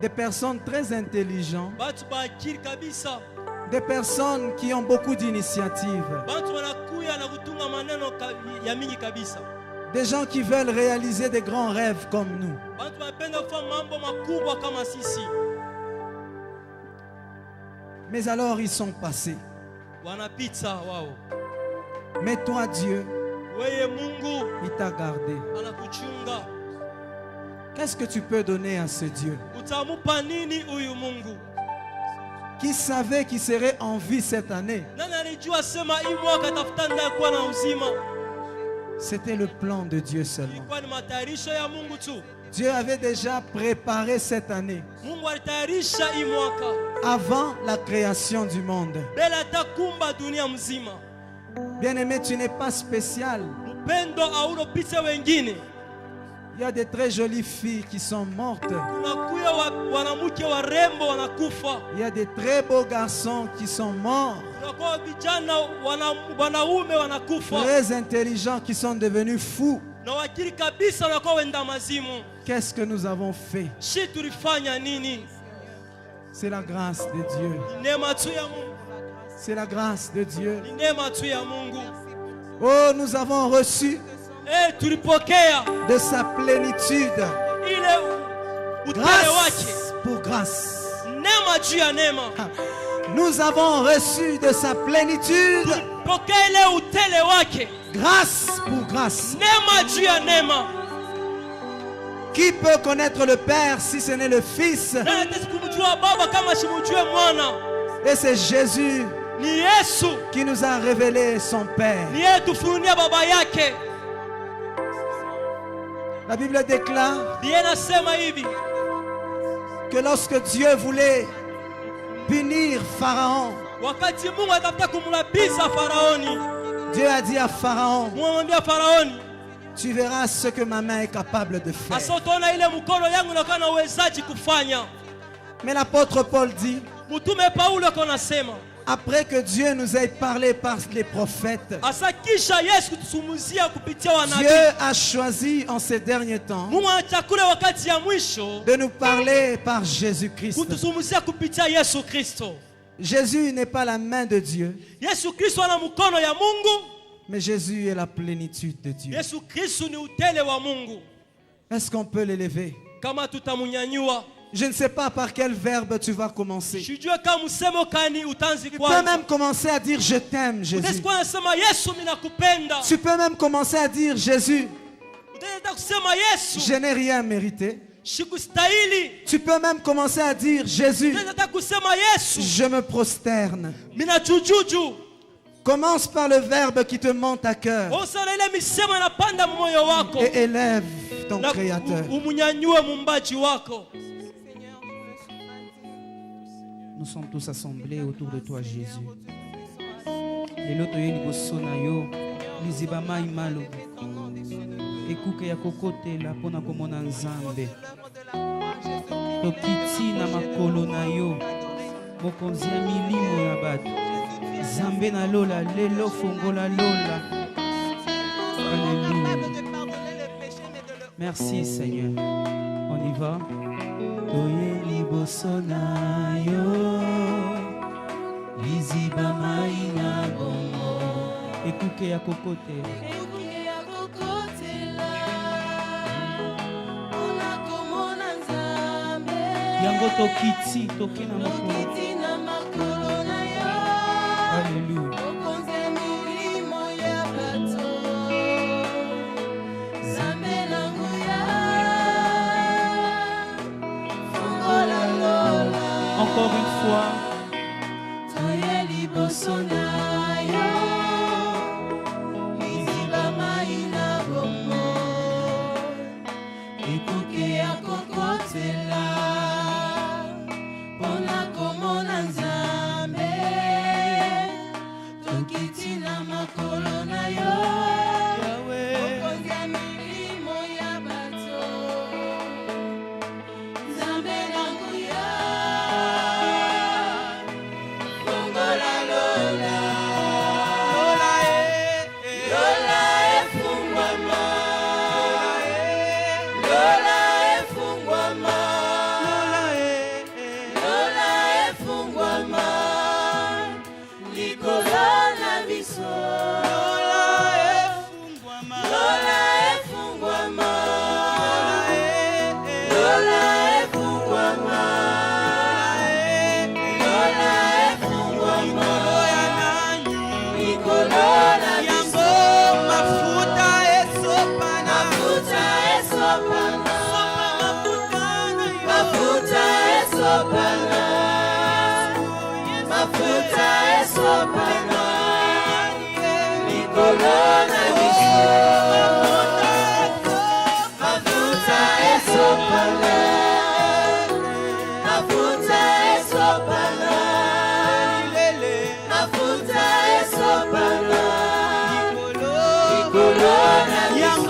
Des personnes très intelligentes. Des personnes qui ont beaucoup d'initiatives. Des gens qui veulent réaliser des grands rêves comme nous. Mais alors ils sont passés. Mais toi, Dieu, il t'a gardé. Qu'est-ce que tu peux donner à ce Dieu qui savait qu'il serait en vie cette année? C'était le plan de Dieu seulement. Dieu avait déjà préparé cette année avant la création du monde. Bien-aimé, tu n'es pas spécial. Il y a des très jolies filles qui sont mortes. Il y a des très beaux garçons qui sont morts. Très intelligents qui sont devenus fous. Qu'est-ce que nous avons fait? C'est la grâce de Dieu. C'est la grâce de Dieu. Oh, nous avons reçu de sa plénitude. Grâce pour grâce. Nous avons reçu de sa plénitude. Grâce pour grâce. Qui peut connaître le Père si ce n'est le Fils? Et c'est Jésus qui nous a révélé son Père. La Bible déclare que lorsque Dieu voulait punir Pharaon, Dieu a dit à Pharaon, tu verras ce que ma main est capable de faire. Mais l'apôtre Paul dit, après que Dieu nous ait parlé par les prophètes, Dieu a choisi en ces derniers temps de nous parler par Jésus-Christ. Jésus n'est pas la main de Dieu, mais Jésus est la plénitude de Dieu. Est-ce qu'on peut l'élever? Je ne sais pas par quel verbe tu vas commencer. Tu peux même commencer à dire je t'aime, Jésus. Tu peux même commencer à dire Jésus, je n'ai rien mérité. Tu peux même commencer à dire Jésus, je me prosterne. Commence par le verbe qui te monte à cœur et élève ton Créateur. Nous sommes tous assemblés autour de toi, Jésus. Ekuke ya kokote la pona komona nzambe. Tokiti na makolo na yo. Mokonzi ya milimo ya bato. Zambe na lola lelo fongola lola. Alléluia. Merci Seigneur. On y va. Toye liboso na yo. Liziba maina bongo. Ekuke ya kokote. Yango tokiti tokena makolo na yo. Alléluia. Okonze milimo ya bato. Zambe nangu ya. Fongola lola. Encore une fois. Toye liboso na yo. Liziba maina bongo. Ekuke ya kokotela. Fongola lola. esopana, mafuta esopana, Nicolona biso, mafuta esopana, mafuta esopana, mafuta esopana, Nicolona biso.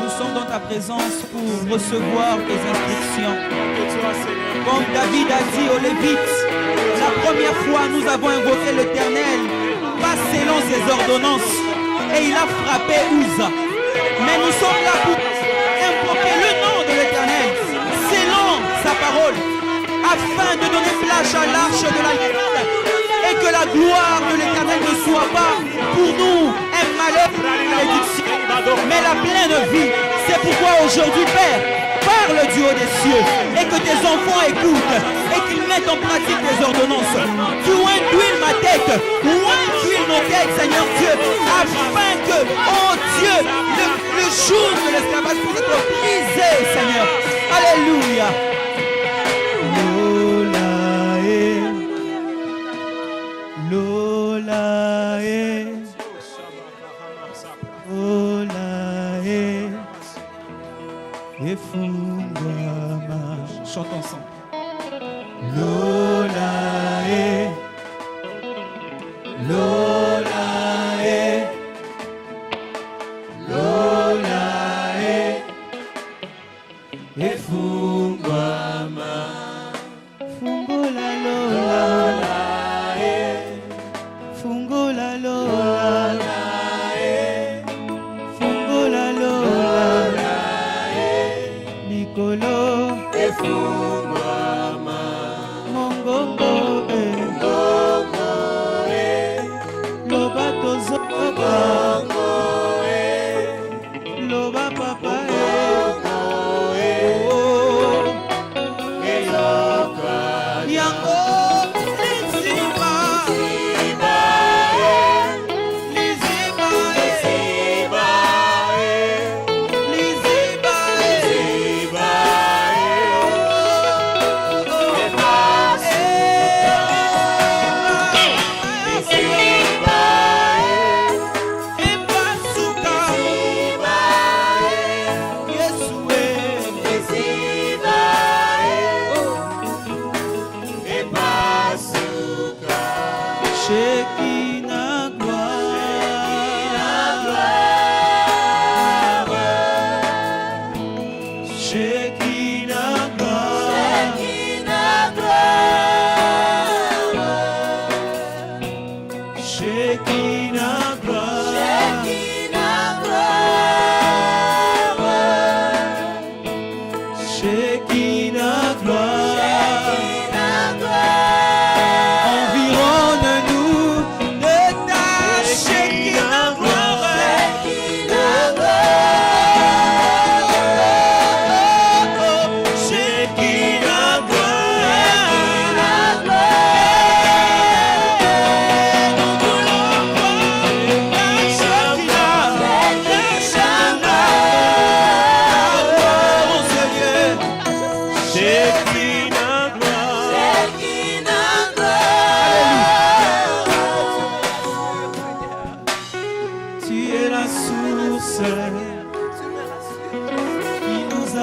Nous sommes dans ta présence pour recevoir tes instructions. Comme David a dit aux Lévites, la première fois nous avons invoqué l'Éternel, pas selon ses ordonnances, et il a frappé Uza. Mais nous sommes là pour invoquer le nom de l'Éternel, selon sa parole, afin de donner place à l'arche de la légende, et que la gloire de l'Éternel ne soit pas pour nous un malheur, mais la pleine vie. C'est pourquoi aujourd'hui, Père, parle du haut des cieux et que tes enfants écoutent et qu'ils mettent en pratique tes ordonnances. Tu induis ma tête, induis nos têtes, Seigneur Dieu, afin que, oh Dieu, le jour de l'esclavage puisse être brisé, Seigneur. Alléluia. Chante ensemble. Lola Lola Lola Efungwama Fungola Lola Fungola Lola Fungola Lola Nicolo Efungwama Mongongo Loba tozoba Loba papa Yango Liziba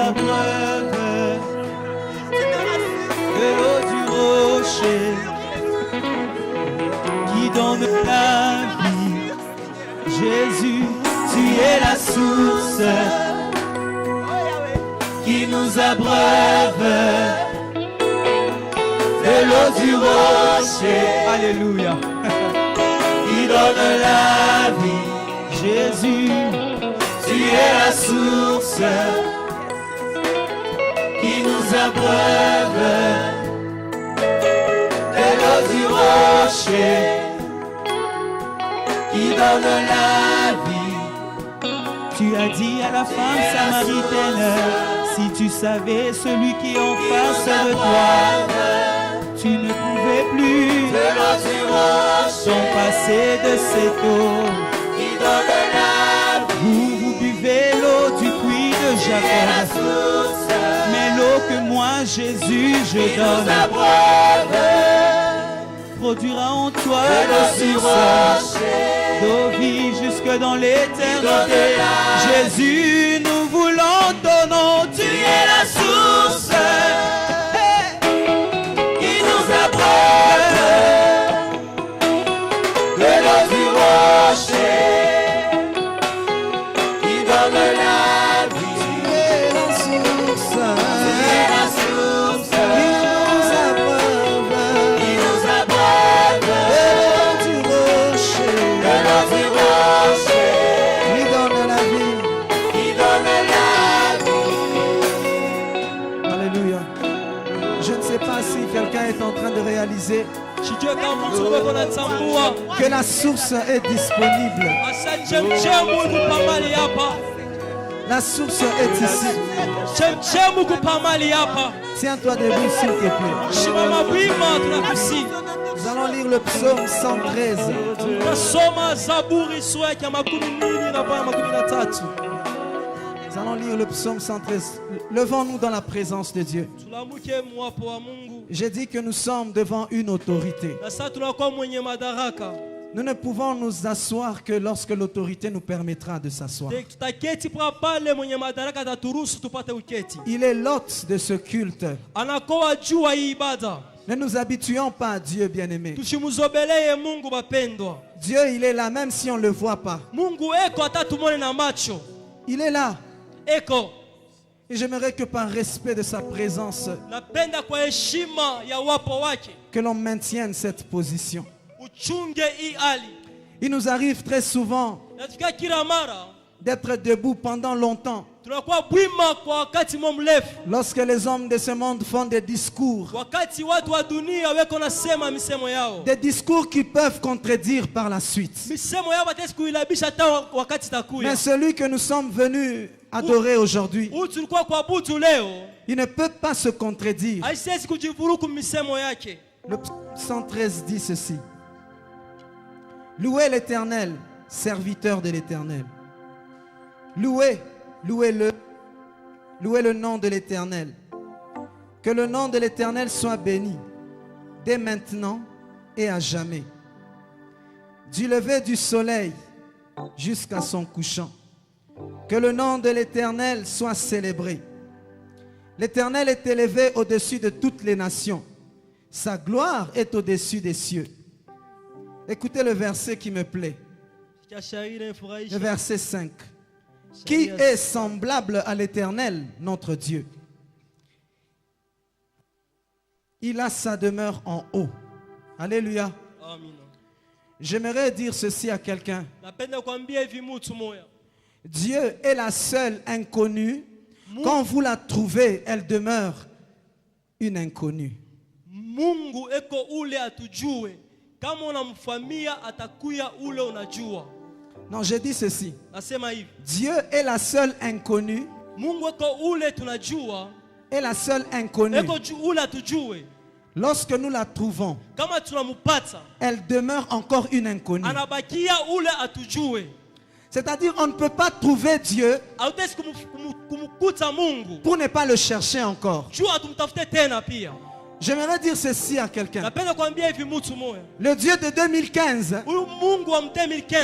abreuve de l'eau du rocher qui donne la vie. Jésus, tu es la source qui nous abreuve de l'eau du rocher. Alléluia. Qui donne la vie. Jésus, tu es la source qui nous abreuve de l'eau du rocher qui donne la vie. Tu as dit à la femme samaritaine, si tu savais celui qui est en face de toi, tu ne pouvais plus t'en passer de cette eau qui donne la vie. Vous buvez l'eau du puits de Jacob, mais l'eau que moi Jésus je donne produira en toi la source d'eau vie jusque dans l'éternité. Jésus, nous voulons ton nom, tu es la source qui nous abreuve de l'eau du rocher qui donne la vie. Tu es la source, tu es la source qui nous abreuve de l'eau du rocher qui donne la vie, qui donne la vie. Alléluia. Je ne sais pas si quelqu'un est en train de réaliser que la source est disponible. La source est ici. Tiens-toi debout s'il te plaît. Nous allons lire le psaume 113. Nous allons lire le psaume 113. Levons-nous dans la présence de Dieu. J'ai dit que nous sommes devant une autorité. Nous ne pouvons nous asseoir que lorsque l'autorité nous permettra de s'asseoir. Il est l'hôte de ce culte. Ne nous habituons pas à Dieu, bien-aimé. Dieu, il est là même si on ne le voit pas. Il est là. Et j'aimerais que par respect de sa présence, que l'on maintienne cette position. Il nous arrive très souvent d'être debout pendant longtemps. Lorsque les hommes de ce monde font des discours, des discours qui peuvent contredire par la suite. Mais celui que nous sommes venus adorer aujourd'hui, il ne peut pas se contredire. Le psaume 113 dit ceci: louez l'Éternel, serviteur de l'Éternel. Louez-le nom de l'Éternel. Que le nom de l'Éternel soit béni dès maintenant et à jamais. Du lever du soleil jusqu'à son couchant. Que le nom de l'Éternel soit célébré. L'Éternel est élevé au-dessus de toutes les nations. Sa gloire est au-dessus des cieux. Écoutez le verset qui me plaît. Le verset 5. Qui est semblable à l'Éternel, notre Dieu? Il a sa demeure en haut. Alléluia. J'aimerais dire ceci à quelqu'un. Dieu est la seule inconnue. Quand vous la trouvez, elle demeure une inconnue. Non, j'ai dit ceci. Dieu est la seule inconnue. Est la seule inconnue. Lorsque nous la trouvons, elle demeure encore une inconnue. C'est-à-dire on ne peut pas trouver Dieu pour ne pas le chercher encore. J'aimerais dire ceci à quelqu'un. Le Dieu de 2015,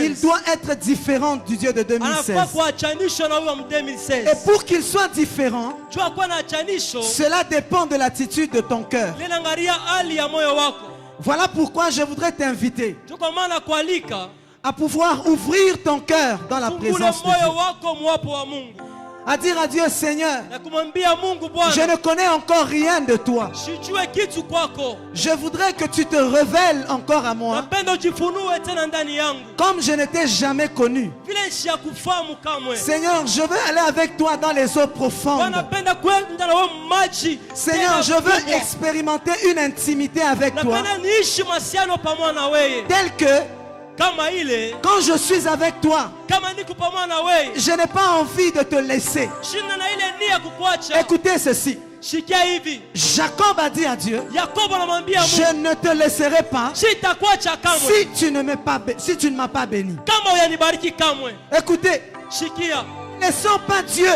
il doit être différent du Dieu de 2016. Et pour qu'il soit différent, cela dépend de l'attitude de ton cœur. Voilà pourquoi je voudrais t'inviter à pouvoir ouvrir ton cœur dans la présence de Dieu. À dire à Dieu, Seigneur, je ne connais encore rien de toi. Je voudrais que tu te révèles encore à moi comme je ne t'ai jamais connu. Seigneur, je veux aller avec toi dans les eaux profondes. Seigneur, je veux expérimenter une intimité avec toi telle que quand je suis avec toi, je n'ai pas envie de te laisser. Écoutez ceci. Jacob a dit à Dieu, je ne te laisserai pas si tu ne m'as pas béni. Écoutez, ne laissons pas Dieu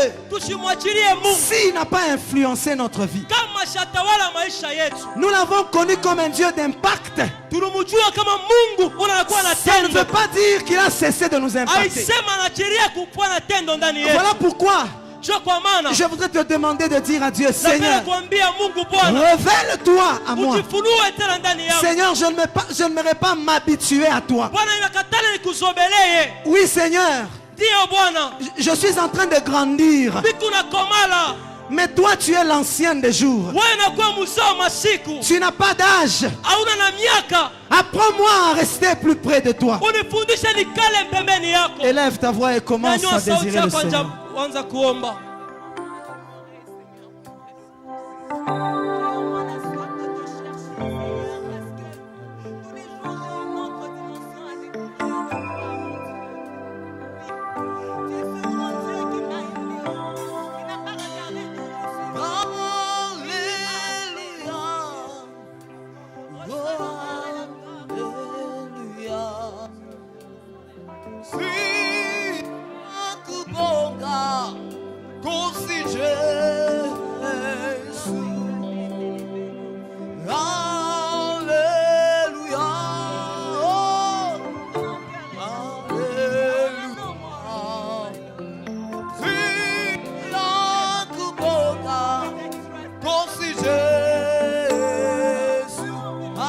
s'il n'a pas influencé notre vie. Nous l'avons connu comme un Dieu d'impact. Ça ne veut pas dire qu'il a cessé de nous impacter. Voilà pourquoi je voudrais te demander de dire à Dieu, Seigneur, révèle-toi à moi. Seigneur, je n'aimerais pas m'habituer à toi. Oui, Seigneur, je suis en train de grandir. Mais toi, tu es l'ancien des jours. Tu n'as pas d'âge. Apprends-moi à rester plus près de toi. Élève ta voix et commence à désirer le Seigneur.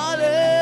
Alléluia.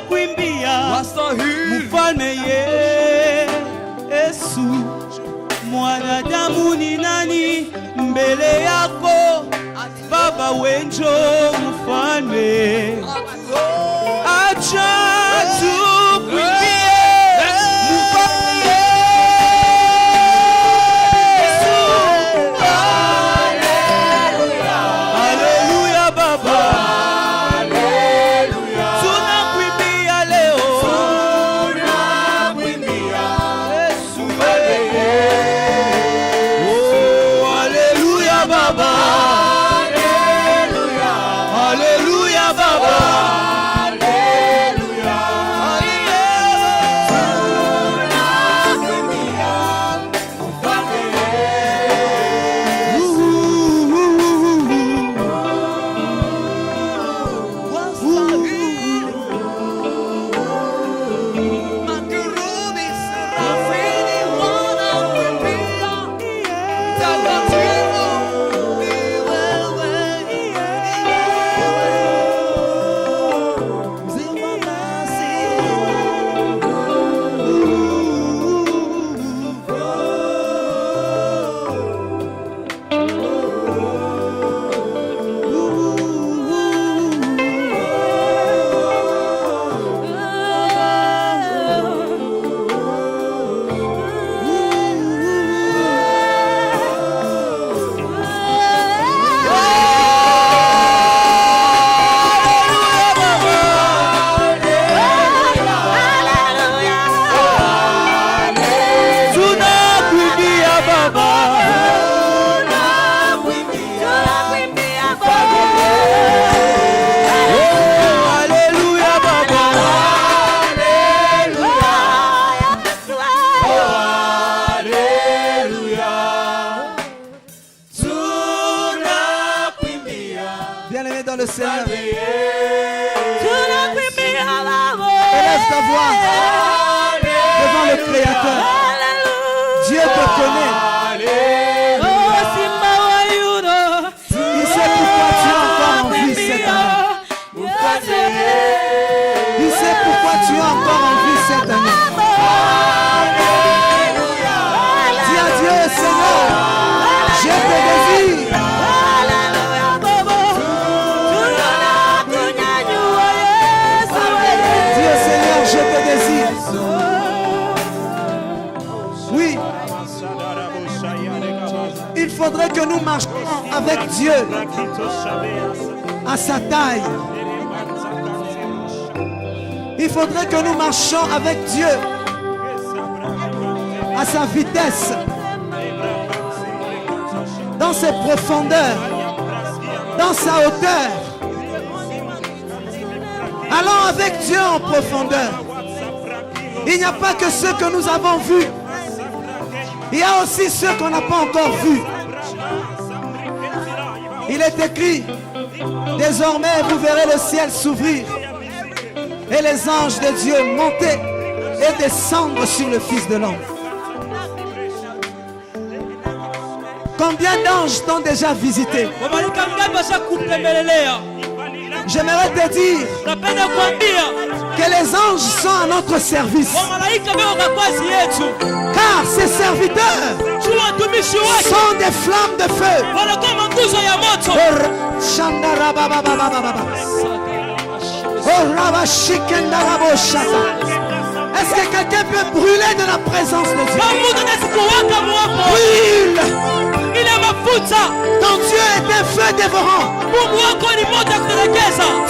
Tunakuimbia mfalme Yesu, mwanadamu ni nani mbele yako? Baba wenjo mfalme, acha tukuimbie mfalme Yesu. Haleluya, haleluya Baba, haleluya. Tunakuimbia leo, tunakuimbia Yesu. Oh, haleluya Baba, haleluya Baba, haleluya, Bien-aimé dans le Seigneur, élève ta voix devant le Créateur. Dieu te connaît. Il sait pourquoi tu es encore en vie cette année. Il sait pourquoi tu es encore en vie cette année. Dis à Dieu, Seigneur, je te désire. Oui, il faudrait que nous marchions avec Dieu à sa taille. Il faudrait que nous marchions avec Dieu à sa vitesse, dans ses profondeurs, dans sa hauteur. Allons avec Dieu en profondeur. Il n'y a pas que ceux que nous avons vus. Il y a aussi ceux qu'on n'a pas encore vus. Il est écrit, désormais vous verrez le ciel s'ouvrir et les anges de Dieu monter et descendre sur le Fils de l'homme. Combien d'anges t'ont déjà visité? J'aimerais te dire que les anges sont à notre service. Car ces serviteurs sont des flammes de feu. Est-ce que quelqu'un peut brûler de la présence de Dieu? Brûle! Ton Dieu est un feu dévorant.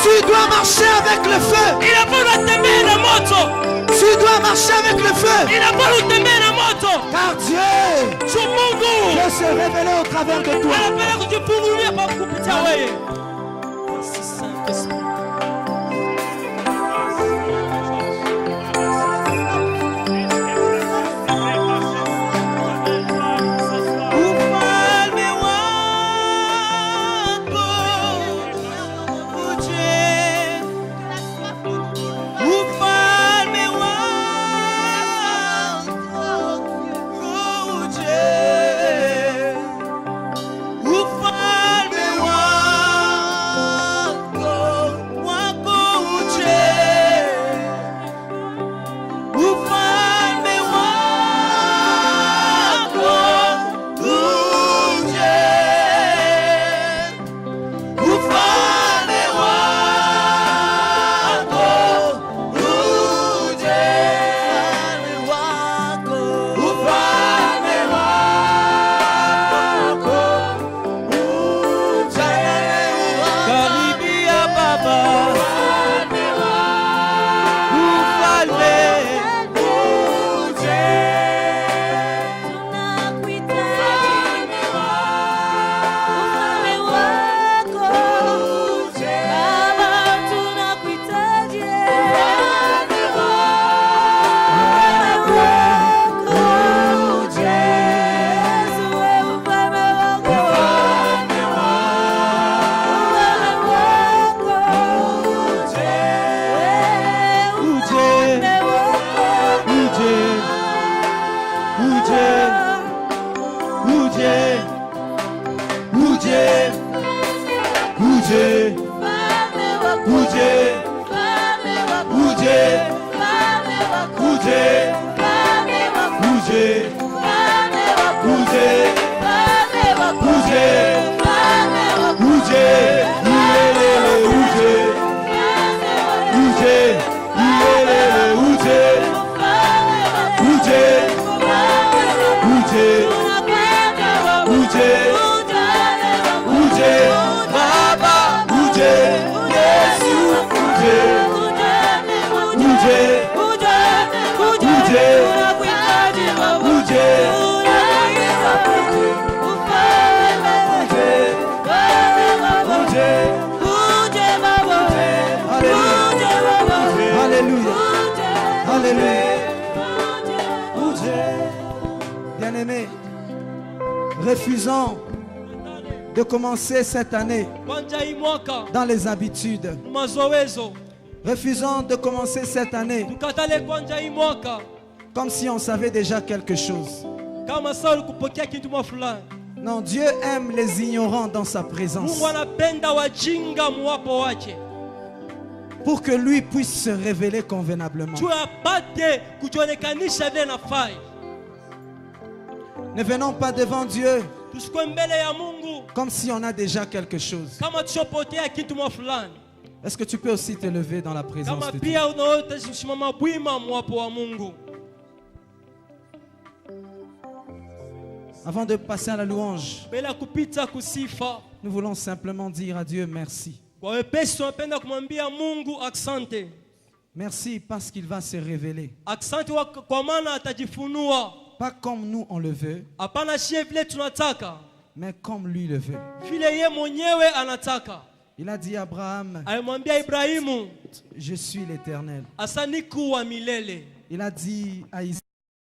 Tu dois marcher avec le feu. Tu dois marcher avec le feu. Car Dieu veut se révéler au travers de toi. Bien-aimés, refusons de commencer cette année dans les habitudes. Refusons de commencer cette année comme si on savait déjà quelque chose. Non, Dieu aime les ignorants dans sa présence, pour que lui puisse se révéler convenablement. Ne venons pas devant Dieu comme si on a déjà quelque chose. Est-ce que tu peux aussi te lever dans la présence de Dieu? Avant de passer à la louange, nous voulons simplement dire à Dieu merci. Merci parce qu'il va se révéler. Pas comme nous on le veut, mais comme lui le veut. Il a dit à Abraham, je suis l'Éternel. Il a dit à Isaac,